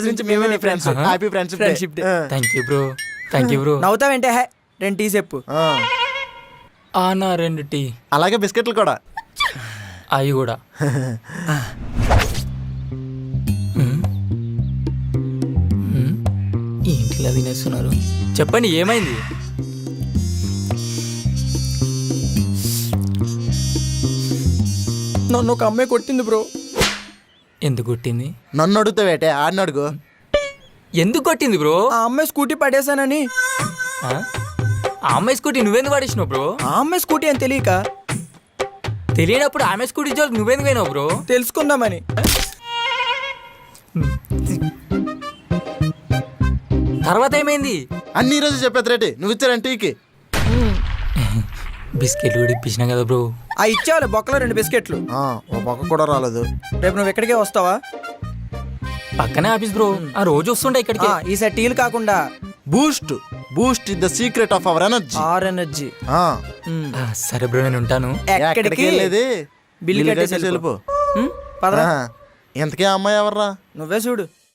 రోజు నుంచి మేమే నీ friends. Happy friendship day. Thank you bro. నవ్వుతావేంటే? హే 2 టీ చెప్పు. నా 2 టీ. అలాగే బిస్కెట్లు కూడా. అవి కూడా. ఏంటిలా తినేస్తున్నారు? చెప్పండి ఏమైంది? నన్ను ఒక అమ్మాయి కొట్టింది బ్రో. ఎందుకు కొట్టింది? నన్ను అడుగుతావేటే? ఆడిని అడుగు. ఎందుకు కొట్టింది బ్రో? ఆ అమ్మాయి స్కూటీ పడేశానని. ఆ అమ్మాయి స్కూటీ నువ్వెందుకు పడేసినావు బ్రో? ఆ అమ్మాయి స్కూటీ అని తెలియక. తెలియనప్పుడు ఆమె స్కూటీ జోలికి నువ్వెందుకు పోయినావు బ్రో? తెలుసుకుందామని. తర్వాత ఏమైంది? అన్ని రోజు చెప్పేది రేటి నువ్వు ఇచ్చారంటే టీకి. బిస్కెట్లు కూడా ఇప్పించినా కదా బ్రో. ఆ ఇచ్చావులే బొక్కలో 2 బిస్కెట్లు. ఓ పక్క కూడా రాలేదు. రేపు నువ్వు ఎక్కడికే వస్తావా? పక్కనే ఆఫీస్ బ్రో. ఆ రోజు వస్తుండే ఇక్కడికి. ఈసారి టీలు కాకుండా Boost is the secret of our energy. Energy. సరే బ్రో నేను ఉంటాను. ఎక్కడికి వెళ్ళేది? బిల్లు కట్టేసి వెళ్ళిపో. పదరా. ఇంతకే అమ్మాయి ఎవర్రా? నువ్వే చూడు.